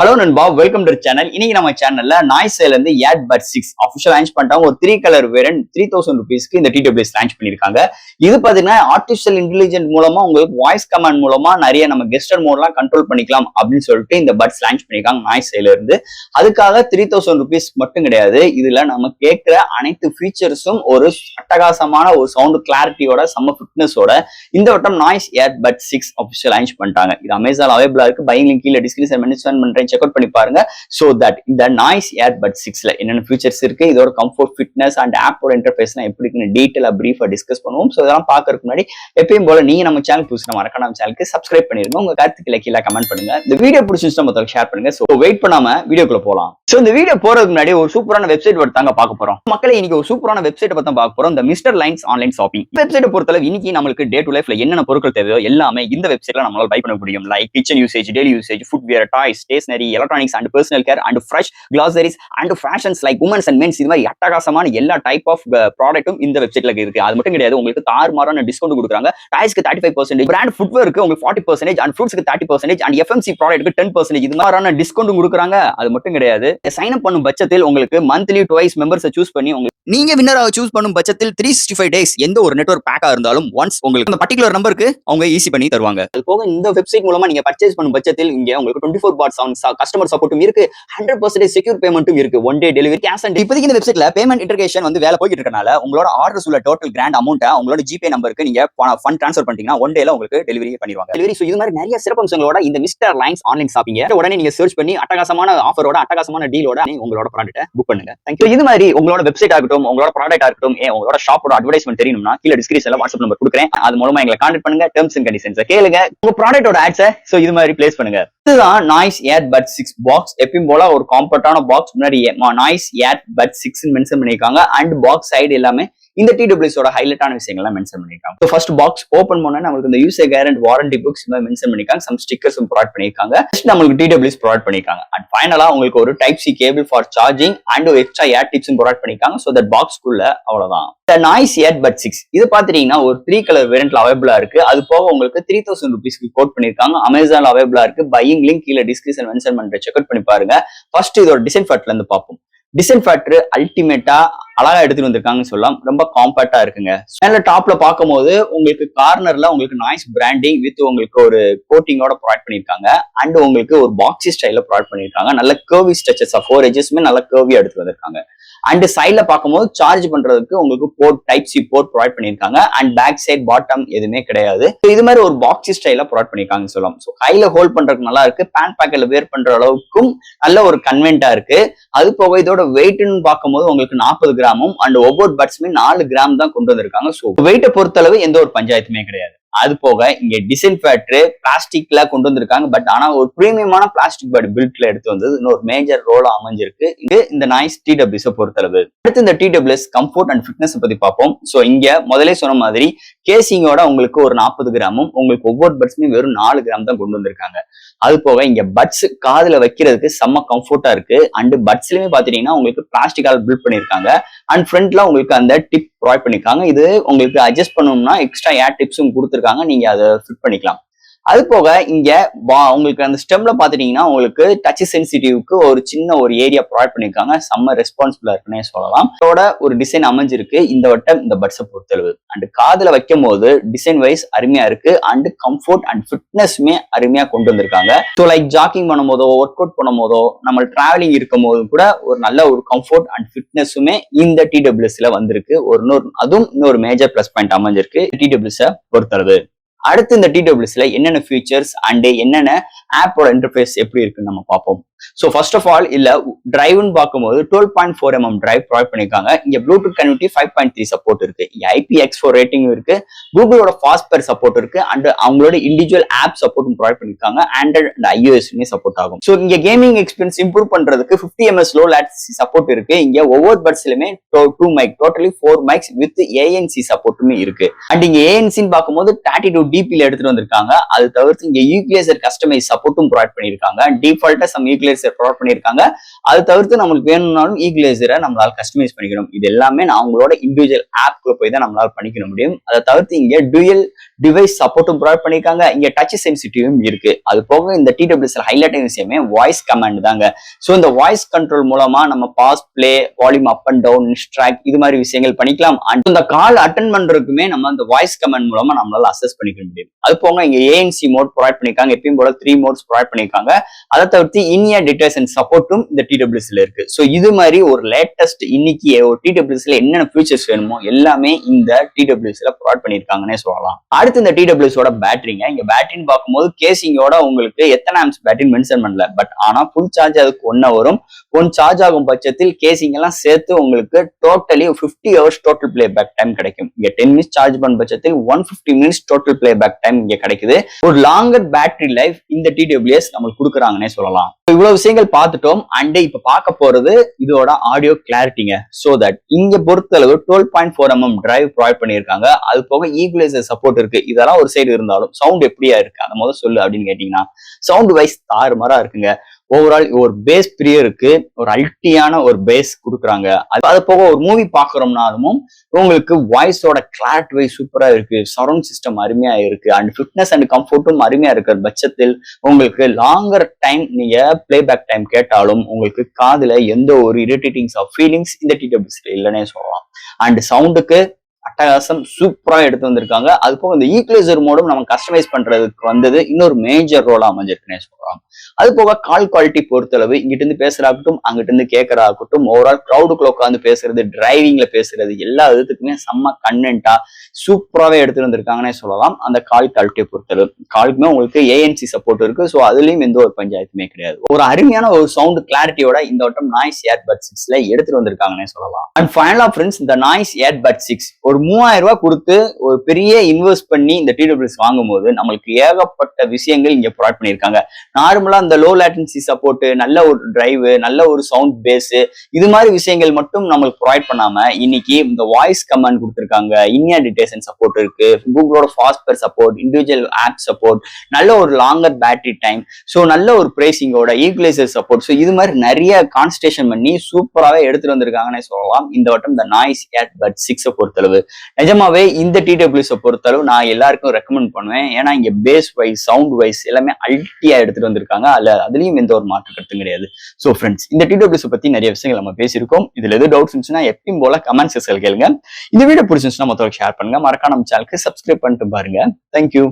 Hello நண்பா, welcome to channel. இன்னைக்கு நம்ம சேனல்ல நாய்ஸ்ல இருந்து ஏர்பட் 6 அஃபிஷியல் லான்ச் பண்ணிட்டாங்க. ஒரு 3 கலர் வேரியன்ட் 3000 ரூபீஸ்க்கு இந்த TWS லான்ச் பண்ணிருக்காங்க. இது பாத்தீங்கன்னா ஆர்டிஃபிஷியல் இன்டெலிஜென்ட் மூலமா உங்களுக்கு வாய்ஸ் கமாண்ட் மூலமா நிறைய நம்ம கெஸ்டர் மோட்லாம் கண்ட்ரோல் பண்ணிக்கலாம் அப்படின்னு சொல்லிட்டு இந்த பட்ஸ் லான்ச் பண்ணிருக்காங்க நாய்ஸ்ல இருந்து. அதுக்காக 3000 ரூபீஸ் மட்டும் கிடையாது, இதுல நம்ம கேட்கிற அனைத்து ஃபீச்சர்ஸும் ஒரு அட்டகாசமான ஒரு சவுண்ட் கிளாரிட்டியோட செம்ம ஃபிட்னஸோட இந்த வட்டம் நாய்ஸ் ஏர்பட் 6 அஃபிஷியல் லான்ச் பண்ணிட்டாங்க. இது அமேசான் அவைலபிளா இருக்கு. பையிங் லிங்க் கீழ டிஸ்கிரிப்ஷன் மென்ஷன் பண்றேன், செக் அவுட் பண்ணி பாருங்க. சோ தட் இந்த நாய்ஸ் ஏர்பட் 6ல என்னென்ன ஃபீச்சர்ஸ் இருக்கு, இதோட கம்ஃபர்ட், ஃபிட்னஸ் அண்ட் ஆப்போட இன்டர்ஃபேஸ்லாம் எப்படி இருக்குன்னு டீடைலா பிரீஃபா டிஸ்கஸ் பண்ணுவோம். சோ இதெல்லாம் பார்க்கறதுக்கு முன்னாடி எப்பயும் போல நீங்க நம்ம சேனல் புதுசுனா மறக்காம நம்ம சேனலுக்கு சப்ஸ்கிரைப் பண்ணிருங்க. உங்க கருத்துக்களை கீழே கமெண்ட் பண்ணுங்க. இந்த வீடியோ பிடிச்சிருந்தா மத்தவங்க ஷேர் பண்ணுங்க. சோ வெயிட் பண்ணாம வீடியோக்குள்ள போலாம். சோ இந்த வீடியோ போறதுக்கு முன்னாடி ஒரு சூப்பரான வெப்சைட் தாங்க பார்க்க போறோம். மக்களே, இன்னைக்கு ஒரு சூப்பரான வெப்சைட் பத்தி பார்க்க போறோம். இந்த மிஸ்டர் லைன்ஸ் ஆன்லைன் ஷாப்பிங் வெப்சைட்டை பொறுத்தளவு இன்னைக்கு நம்மளுக்கு டே டு லைஃப்ல என்னென்ன பொருட்கள் தேவையோ எல்லாமே இந்த வெப்சைட்ல நம்மளால பை பண்ண முடியும். Like kitchen usage, daily usage, footwear, toys, stationery, electronics and personal care and fresh groceries and fashions like women's and men's, இது மாதிரி அட்டகாசமான எல்லா டைப் ஆஃப் ப்ராடக்ட்டும் இந்த வெப்சைட்ல இருக்கு. அது மட்டும் கிடையாது, உங்களுக்கு தாறுமாறான டிஸ்கவுண்ட் கொடுக்குறாங்க. டாய்ஸ்க்கு 35%, பிராண்ட் ஃபுட்வேருக்கு உங்களுக்கு 40% அண்ட் ஃப்ரூட்ஸ்க்கு 30% அண்ட் FMC ப்ராடக்ட்க்கு 10%, இது மாதிரியான டிஸ்கவுண்ட் கொடுக்குறாங்க. அது மட்டும் கிடையாது, சைன் அப் பண்ணும் பட்சத்தில் உங்களுக்கு மந்த்லி டுவைஸ் மெம்பர்ஸை சூஸ் பண்ணி நீங்க வின்னராக சூஸ் பண்ணும் பட்சத்தில் 365 டேஸ் எந்த ஒரு நெட்வொர்க் பேக்கா இருந்தாலும் ஒன்ஸ் உங்களுக்கு அந்த பர்டிகுலர் நம்பருக்கு அவங்க ஈஸி பண்ணி தருவாங்க. அது போக இந்த வெப்சைட் மூலமா நீங்க பர்ச்சேஸ் பண்ணும் பட்சத்தில் இங்க உங்களுக்கு 24/7 கஸ்டமர் சப்போர்ட்டும் இருக்கு, 100% செக்யூர் பேமெண்ட்டும் இருக்கு, one day delivery, cash and இப்போதைக்கு இந்த வெப்சைட்ல பேமெண்ட் இன்டர்கேஷன் வேலை போயிட்டு இருக்கனால உங்களோட ஆர்டர்ஸ் உள்ள டோட்டல் கிராண்ட் அமௌண்ட்டை உங்களோட ஜிபே நம்பருக்கு நீங்க ஃபண்ட் ட்ரான்ஸ்ஃபர் பண்ணிட்டீங்கன்னா ஒன் டேல உங்களுக்கு டெலிவரி பண்ணிடுவாங்க. டெலிவரி இது மாதிரி நிறைய சிறப்பம்சங்களோட இந்த மிஸ்டர் லைன்ஸ் ஆன்லைன் ஷாப்பிங் உடனே நீங்க சர்ச் பண்ணி அட்டகாசமான ஆஃபரோட அட்டகாசமான டீலோட உங்களோட ப்ராடக்ட்டை புக் பண்ணுங்க. தேங்க்யூ. இது மாதிரி உங்களோட வெப்சைட் ஆகட்டும், உங்களோட ப்ராடக்ட் ஆகட்டும், உங்களோட ஷாப்போட அட்வர்டைஸ்மென்ட் தெரியணும்னா கீழ டிஸ்கிரிப்ஷன்ல வாட்ஸ்அப் நம்பர் கொடுக்குறேன். அது மூலமா எங்களை கான்டாக்ட் பண்ணுங்க. டெர்ம்ஸ் அண்ட் கண்டிஷன்ஸ் கேளுங்க. உங்க ப்ராடக்ட்டோட ஆட்ஸை இது மாதிரி பிளேஸ் பண்ணுங்க. இதுதான் நாய்ஸ் ஏர்பட் 6 பாக்ஸ். எப்பயும் போல ஒரு காம்பேக்டான பாக்ஸ், முன்னாடி நாய்ஸ் ஏர்பட் 6 மென்ஷன் பண்ணிருக்காங்க அண்ட் பாக்ஸ் சைடு எல்லாமே இந்த TWS ஓட ஹைலைட்டான விஷயங்கள்லாம் மென்ஷன் பண்ணிருக்காங்க. ஃபர்ஸ்ட் பாக்ஸ் ஓபன் பண்ணா நமக்கு இந்த யூசர் கேரண்ட் வாரண்டி புக்ஸ் மென்ஷன் பண்ணிருக்காங்க. சம் ஸ்டிக்கர்ஸும் ப்ரொவைட் பண்ணிருக்காங்க. நம்மளுக்கு TWS ப்ரொவைட் பண்ணிருக்காங்க. அண்ட் ஃபைனலா உங்களுக்கு ஒரு type C cable for charging and ஒரு எக்ஸ்ட்ரா ஏர் டிப்ஸும் ப்ரொவைட் பண்ணிருக்காங்க. சோ தட் பாக்ஸ்க்குள்ள அவ்வளவுதான். இந்த நாய்ஸ் ஏர்பட் 6 இது பாத்தீங்கன்னா ஒரு 3 கலர் வேரியன்ட்ல அவைலபிளா இருக்கு. அது போக உங்களுக்கு 3000 ரூபீஸ்க்கு கோட் பண்ணிருக்காங்க. அமேசான்ல அவைலபிளா இருக்கு. பையிங் லிங்க் கீழ டிஸ்கிரிப்ஷன் மென்ஷன் பண்றேன், செக் அவுட் பண்ணி பாருங்க. ஃபர்ஸ்ட் இதோட டிசைன் ஃபேக்டர்ல இருந்து பார்ப்போம். டிசைன் ஃபேக்டர் அல்டிமேட்டா அழகா எடுத்துட்டு வந்திருக்காங்கன்னு சொல்லலாம். ரொம்ப காம்பேக்டா இருக்குங்க. மேல டாப்ல பார்க்கும்போது உங்களுக்கு கார்னர்ல உங்களுக்கு நாய்ஸ் பிராண்டிங் வித் உங்களுக்கு ஒரு கோட்டிங்கோட ப்ரொவைட் பண்ணிருக்காங்க. அண்ட் உங்களுக்கு ஒரு பாக்ஸி ஸ்டைல்ல ப்ரொவைட் பண்ணிருக்காங்க. நல்ல கர்வி ஸ்ட்ரெச்சஸ் 4 எட்ஜஸ்மே நல்ல கர்வியா எடுத்து வந்திருக்காங்க. அண்ட் சைட்ல பார்க்கும்போது சார்ஜ் பண்றதுக்கு உங்களுக்கு port type C port provide பண்ணிருக்காங்க. அண்ட் பேக் சைட் பாட்டம் எதுவுமே கிடையாது. இது மாதிரி ஒரு பாக்ஸி ஸ்டைல ப்ரொவைட் பண்ணிருக்காங்கன்னு சொல்லலாம். ஸோ கையில ஹோல்ட் பண்றதுக்கு நல்லா இருக்கு. பேண்ட் பேக்கெட்ல வேர் பண்ற அளவுக்கும் நல்ல ஒரு கன்வென்ட்டா இருக்கு. அது போக இதோட வெயிட்னு பார்க்கும்போது உங்களுக்கு 40 கிராமும் அண்ட் ஒவ்வொரு பட்ஸ்மே 4 கிராம் தான் கொண்டு வந்திருக்காங்க. ஸோ வெயிட்டை பொறுத்தளவு எந்த ஒரு பஞ்சாயத்துமே கிடையாது. அது போக இங்க டிசைன் ஃபேக்டர் பிளாஸ்டிக்ல கொண்டு வந்திருக்காங்க. பட் ஆனா ஒரு பிரீமியமான பிளாஸ்டிக் பாடி பில்ட்ல எடுத்து வந்தது இன்னொரு மேஜர் ரோலா அமைஞ்சிருக்கு இது இந்த நாய்ஸ் TWS பொறுத்தளவு. அடுத்து இந்த TWS கம்ஃபர்ட் அண்ட் ஃபிட்னஸ் பத்தி பார்ப்போம். சோ இங்க முதலே சொன்ன மாதிரி கேசிங்கோட உங்களுக்கு ஒரு 40 கிராமும் உங்களுக்கு ஒவ்வொரு பட்ஸ்மே வெறும் 4 கிராம் தான் கொண்டு வந்திருக்காங்க. அது போக இங்க பட்ஸ் காதுல வைக்கிறதுக்கு செம்ம கம்ஃபர்ட்டா இருக்கு. அண்ட் பட்ஸ்லயுமே பாத்தீங்கன்னா உங்களுக்கு பிளாஸ்டிக்கால பில்ட் பண்ணிருக்காங்க. அண்ட் ஃப்ரண்ட்ல உங்களுக்கு அந்த டிப் ப்ரொவைட் பண்ணிருக்காங்க. இது உங்களுக்கு அட்ஜஸ்ட் பண்ணணும்னா எக்ஸ்ட்ரா ஏர் டிப்ஸும் கொடுத்துருக்காங்க. நீங்க அதை ஃபிட் பண்ணிக்கலாம். அது போக இங்க உங்களுக்கு அந்த ஸ்டெம்ல பாத்துட்டீங்கன்னா உங்களுக்கு டச் சென்சிட்டிவ்க்கு ஒரு சின்ன ஒரு ஏரியா ப்ரொவைட் பண்ணிருக்காங்க. செம்ம ரெஸ்பான்சிபிளா இருக்குன்னே சொல்லலாம். இதோட ஒரு டிசைன் அமைஞ்சிருக்கு இந்த வட்டம் இந்த பட்ஸை பொறுத்தளவு. அண்ட் காதுல வைக்கும் போது டிசைன் வைஸ் அருமையா இருக்கு. அண்ட் கம்ஃபர்ட் அண்ட் ஃபிட்னஸ்மே அருமையா கொண்டு வந்திருக்காங்க. ஸோ லைக் ஜாக்கிங் பண்ணும் போதோ ஒர்க் அவுட் பண்ணும் போதோ நம்ம டிராவலிங் இருக்கும் போது கூட ஒரு நல்ல ஒரு கம்ஃபர்ட் அண்ட் ஃபிட்னஸுமே இந்த TWSல வந்திருக்கு. அதுவும் இன்னொரு மேஜர் பிளஸ் பாயிண்ட் அமைஞ்சிருக்கு TWS பொறுத்தளவு. அடுத்து இந்த TWSல என்னென்ன ஃபீச்சர்ஸ் அண்ட் என்னென்ன ஆப்போட இன்டர்ஃபேஸ் எப்படி இருக்குன்னு நம்ம பார்ப்போம். ஸோ ஃபர்ஸ்ட் ஆஃப் ஆல் இல்ல டிரைவ்னு பார்க்கும்போது 12.4 mm டிரைவ் ப்ரொவைட் பண்ணிருக்காங்க. இங்க ப்ளூடூத் கனெக்டிவிட்டி 5.3 சப்போர்ட் இருக்கு. IPX4 ரேட்டிங் இருக்கு. கூகுளோட ஃபாஸ்ட்பேர் சப்போர்ட் இருக்கு. அண்ட் அவங்களோட இண்டிவிஜுவல் ஆப் சப்போர்ட்டும் ப்ரொவைட் பண்ணிருக்காங்க. ஆண்ட்ராய்ட் அண்ட் iOS சப்போர்ட் ஆகும். ஸோ இங்க கேமிங் எக்ஸ்பீரியன்ஸ் இம்ப்ரூவ் பண்றதுக்கு 50 ms லோ லேட்டன்சி சப்போர்ட் இருக்கு. இங்க ஒவ்வொரு பட்ஸ்லயுமே 2 mic, totally 4 mics with ANC சப்போர்ட்டுமே இருக்கு. அண்ட் இங்க ANCன்னு பார்க்கும்போது 32 dBல எடுத்துட்டு வந்திருக்காங்க. அது தவிர்த்து இங்க ஈக்குவலைசர் கஸ்டமைஸ் சப்போர்ட்டும் ப்ரொவைட் பண்ணிருக்காங்க. டிஃபால்ட்டா சம் ஈக்குவலைசர் ப்ரொவைட் பண்ணிருக்காங்க. அது தவிர்த்து நம்மளுக்கு வேணும்னாலும் ஈக்குவலைசரை நம்மளால கஸ்டமைஸ் பண்ணிக்கணும். இது எல்லாமே நான் உங்களோட இண்டிவிஜுவல் ஆப்ல போய் தான் நம்மளால பண்ணிக்க முடியும். அதை தவிர்த்து இங்க டூயல் டிவைஸ் சப்போர்ட்டும் ப்ரொவைட் பண்ணிருக்காங்க. இங்க டச் சென்சிட்டிவும் இருக்கு. அது போக இந்த டிடபிள்யூஎஸ்ல ஹைலைட் விஷயமே வாய்ஸ் கமாண்ட் தாங்க. சோ இந்த வாய்ஸ் கண்ட்ரோல் மூலமா நம்ம pause, play, volume up and down, track இது மாதிரி விஷயங்கள் பண்ணிக்கலாம். அண்ட் இந்த கால் அட்டன் பண்றதுக்குமே நம்ம அந்த வாய்ஸ் கமாண்ட் மூலமா நம்மளால அசஸ் பண்ணிக்க முடியும். அது போக இங்க ஏஎன்சி மோட் ப்ரொவைட் பண்ணிருக்காங்க. எப்பயும் போல 3 மோட்ஸ் ப்ரொவைட் பண்ணிருக்காங்க. அதை தவிர்த்து இன்இயர் டீடைல்ஸ் அண்ட் சப்போர்ட்டும் இந்த டிடபிள்யூஎஸ்ல இருக்கு. சோ இது மாதிரி ஒரு லேட்டஸ்ட் இன்னைக்கு ஒரு டிடபிள்யூஎஸ்ல என்னென்ன ஃபீச்சர்ஸ் வேணுமோ எல்லாமே இந்த டிடபிள்யூஎஸ்ல ப்ரொவைட் பண்ணிருக்காங்கன்னே சொல்லலாம். அடுத்து இந்த டிடபிள்யூஎஸோட பேட்டரிங்க. இங்க பேட்டரின்னு பார்க்கும்போது கேசிங்கோட உங்களுக்கு எத்தனை ஆம்ஸ் பேட்டரி மென்ஷன் பண்ணல. பட் ஆனா ஃபுல் சார்ஜ் அதுக்கு 1 வரும். 1 சார்ஜ் ஆகும் பட்சத்தில் கேசிங் எல்லாம் சேர்த்து உங்களுக்கு totally 50 hours total playback time கிடைக்கும். இங்க 10 மினிட்ஸ் சார்ஜ் பண்ண பட்சத்தில் 150 minutes total playback time இங்க கிடைக்குது. ஒரு லாங்கர் பேட்டரி லைஃப் இந்த டிடபிள்யூஎஸ் நம்மளுக்கு கொடுக்குறாங்கன்னே சொல்லலாம். இவ்வளவு விஷயங்கள் பார்த்துட்டோம். அண்ட் இப்ப பார்க்க போறது இதோட ஆடியோ கிளாரிட்டிங்க. சோ தட் இங்க பொறுத்தளவு 12.4 mm டிரைவ் ப்ரொவைட் பண்ணிருக்காங்க. அது போக ஈக்குவலைசர் சப்போர்ட் இருக்கு. இதெல்லாம் ஒரு சைடு இருந்தாலும் சவுண்ட் எப்படியா இருக்கு அந்த முதல் சொல்லு அப்படின்னு கேட்டீங்கன்னா சவுண்ட் வைஸ் தாறுமாறா இருக்குங்க. ஓவரால் ஒரு பேஸ் பிரியருக்கு ஒரு அல்ட்டியான ஒரு பேஸ் கொடுக்குறாங்க. அது போக ஒரு மூவி பாக்குறோம்னாலும் உங்களுக்கு வாய்ஸோட கிளாரிட்டி வைஸ் சூப்பரா இருக்கு. சரௌண்ட் சிஸ்டம் அருமையா இருக்கு. அண்ட் ஃபிட்னஸ் அண்ட் கம்ஃபர்ட்டும் அருமையா இருக்கிற பட்சத்தில் உங்களுக்கு லாங்கர் டைம் நீங்க பிளேபேக் டைம் கேட்டாலும் உங்களுக்கு காதுல எந்த ஒரு இரிட்டேட்டிங்ஸ் ஆஃப் ஃபீலிங்ஸ் இந்த டிடபிள்யூஎஸ்ல இல்லைன்னே சொல்லலாம். அண்ட் சவுண்டுக்கு அட்டகாசம் சூப்பரா எடுத்து வந்திருக்காங்க. அது போக இந்த ஈக்குவலைசர் மோடும் நம்ம கஸ்டமைஸ் பண்றதுக்கு வந்தது இன்னொரு மேஜர் ரோலா அமைஞ்சிருக்குன்னே சொல்லலாம். அது போக கால் குவாலிட்டி பொறுத்தளவு இங்கிட்ட இருந்து பேசுறாகட்டும் அங்கிட்ட இருந்து கேட்கறாகட்டும் ஓவரால் கிரௌடுக்குள்ள உட்காந்து பேசுறது, டிரைவிங்ல பேசுறது எல்லா விதத்துக்குமே செம்ம கண்டென்ட்டா சூப்பராகவே எடுத்து வந்திருக்காங்கன்னே சொல்லலாம். அந்த கால் குவாலிட்டியை பொறுத்தளவு காலுக்குமே உங்களுக்கு ஏஎன்சி சப்போர்ட் இருக்கு. ஸோ அதுலயும் எந்த ஒரு பஞ்சாயத்துமே கிடையாது. ஒரு அருமையான ஒரு சவுண்ட் கிளாரிட்டியோட இந்த வட்டம் நாய்ஸ் ஏர்பட் 6ல எடுத்துட்டு வந்திருக்காங்கன்னே சொல்லலாம். அண்ட் ஃபைனலா ஃப்ரெண்ட்ஸ் இந்த நாய்ஸ் ஏர்பட் 6 ஒரு 3000 ரூபாய் கொடுத்து ஒரு பெரிய இன்வெஸ்ட் பண்ணி இந்த டிடபிள்யூஎஸ் வாங்கும் போது நம்மளுக்கு ஏகப்பட்ட விஷயங்கள் இங்க ப்ரொவைட் பண்ணிருக்காங்க. நார்மலா இந்த லோ லேட்டன்சி சப்போர்ட், நல்ல ஒரு டிரைவ், நல்ல ஒரு சவுண்ட் பேஸ் இது மாதிரி விஷயங்கள் மட்டும் நம்மளுக்கு ப்ரொவைட் பண்ணாம இன்னைக்கு இந்த வாய்ஸ் கமாண்ட் கொடுத்திருக்காங்க. இன்இயர் டிடெக்ஷன் சப்போர்ட் இருக்கு. கூகுளோட ஃபாஸ்ட்வேர் சப்போர்ட், இண்டிவிஜுவல் ஆப் சப்போர்ட், நல்ல ஒரு லாங்கர் பேட்டரி டைம், ஸோ நல்ல ஒரு பிரைசிங்கோட ஈக்குவலைசர் சப்போர்ட். ஸோ இது மாதிரி நிறைய கான்சன்ட்ரேஷன் பண்ணி சூப்பராகவே எடுத்துட்டு வந்திருக்காங்கன்னு சொல்லலாம். இந்த வட்டம் இந்த நாய்ஸ் ஏர்பட் 6 பொறுத்தளவு நிஜமாவே இந்த டிடபிள்யூஎஸ் பொறுத்தளவு நான் எல்லாருக்கும் ரெக்கமெண்ட் பண்ணுவேன். ஏன்னா இங்க பேஸ் வைஸ், சவுண்ட் வைஸ் எல்லாமே அல்ட்டியா எடுத்துட்டு வந்திருக்காங்க. அதுலயும் எந்த ஒரு மாற்று கருத்தும் கிடையாது. சோ ஃப்ரெண்ட்ஸ், இந்த டிடபிள்யூஎஸ் பத்தி நிறைய விஷயங்கள் நம்ம பேசியிருக்கோம். இதுல எது டவுட்ஸ் இருந்துச்சுன்னா எப்பயும் போல கமெண்ட் செக்ஷன்ல கேளுங்க. இந்த வீடியோ பிடிச்சிருந்துச்சுன்னா மொத்தம் ஷேர் பண்ணுங்க. மறக்காம நம்ம சேனலுக்கு சப்ஸ்கிரைப் பண்ணிட்டு பாருங்க. தேங்க்யூ.